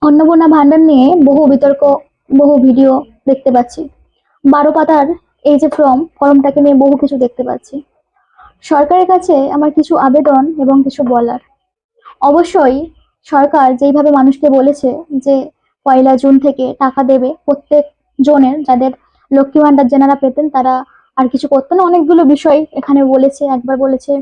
অন্নপূর্ণা ভান্ডার নিয়ে বহু বিতর্ক, বহু ভিডিও দেখতে পাচ্ছি। 12 পাতার এই যে ফর্মটাকে নিয়ে বহু কিছু দেখতে পাচ্ছি। সরকারের কাছে আমার কিছু আবেদন এবং কিছু বলার। অবশ্যই সরকার যেইভাবে মানুষকে বলেছে যে 1 জুন থেকে টাকা দেবে প্রত্যেক জনের, যাদের লক্ষ্মী ভান্ডার যেনারা পেতেন তারা আর কিছু করতো না, অনেকগুলো বিষয় এখানে বলেছে। একবার বলেছে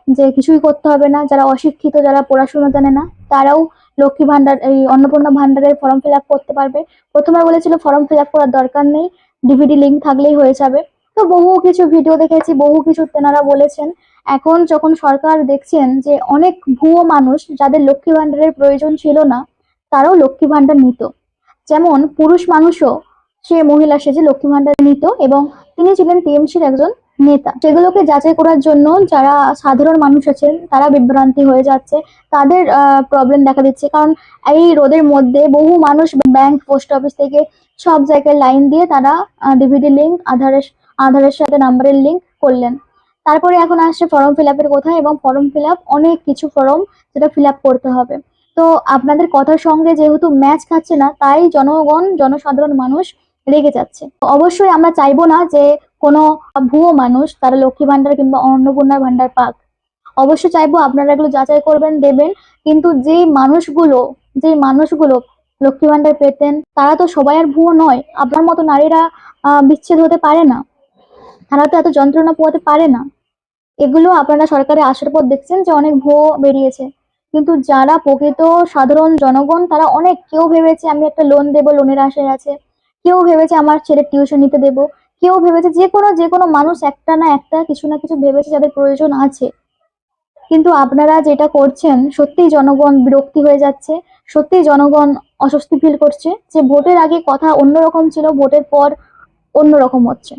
যে কিছুই করতে হবে না, যারা অশিক্ষিত, যারা পড়াশোনা জানে না তারাও লক্ষ্মী ভান্ডার, এই অন্নপূর্ণা ভান্ডারের ফর্ম ফিল আপ করতে পারবে। প্রথমে বলেছিল ফর্ম ফিল আপ করার দরকার নেই, ডিভিডি লিঙ্ক থাকলেই হয়ে যাবে। তো বহু কিছু ভিডিও দেখেছি, বহু কিছু তেনারা বলেছেন। এখন যখন সরকার দেখছেন যে অনেক ভুয়ো মানুষ, যাদের লক্ষ্মী ভান্ডারের প্রয়োজন ছিল না, তারাও লক্ষ্মী ভান্ডার নিত। যেমন পুরুষ মানুষও সে মহিলা সেজে লক্ষ্মী ভান্ডার নিত, এবং তিনি ছিলেন টিএমসির একজন নেতা। সেগুলোকে যাচাই করার জন্য যারা সাধারণ মানুষ আছেন তারা বিভ্রান্তি হয়ে যাচ্ছে, তাদের প্রবলেম দেখা দিচ্ছে। কারণ এই রোদের মধ্যে বহু মানুষ ব্যাংক, পোস্ট অফিস থেকে সব জায়গায় লাইন দিয়ে তারা ডিভিডি লিঙ্ক, আধারের সাথে নাম্বারের লিঙ্ক করলেন। তারপরে এখন আসছে ফর্ম ফিল আপের কথা, এবং ফর্ম ফিল আপ অনেক কিছু ফর্ম যেটা ফিল আপ করতে হবে। তো আপনাদের কথার সঙ্গে যেহেতু ম্যাচ খাচ্ছে না, তাই জনগণ, জনসাধারণ মানুষ রেগে যাচ্ছে। অবশ্যই আমরা চাইবো না যে কোনো ভুয়ো মানুষ তারা লক্ষ্মী ভান্ডার কিংবা অন্নপূর্ণার ভান্ডার পাক। অবশ্যই চাইবো আপনারা এগুলো যাচাই করবেন, দেবেন। কিন্তু যেই মানুষগুলো লক্ষ্মী ভান্ডার পেতেন তারা তো সবাই আর ভুয়ো নয়। আপনার মতো নারীরা বিচ্ছেদ হতে পারে না, তারা তো এত যন্ত্রণা পোহাতে পারে না। এগুলো আপনারা সরকারে আসার পর দেখছেন যে অনেক ভুয়ো বেরিয়েছে। কিন্তু যারা প্রকৃত সাধারণ জনগণ, তারা অনেক, কেউ ভেবেছে আমি একটা লোন দেবো, লোনের আশায় আছে। কেউ ভেবেছে আমার ছেলের টিউশন নিতে দেবো। কেউ ভেবেছে যে কোনো মানুষ একটা না একটা কিছু না কিছু ভেবেছে, যাদের প্রয়োজন আছে। কিন্তু আপনারা যেটা করছেন, সত্যিই জনগণ বিরক্তি হয়ে যাচ্ছে। সত্যিই জনগণ অস্বস্তি ফিল করছে যে ভোটের আগে কথা অন্যরকম ছিল, ভোটের পর অন্যরকম হচ্ছে।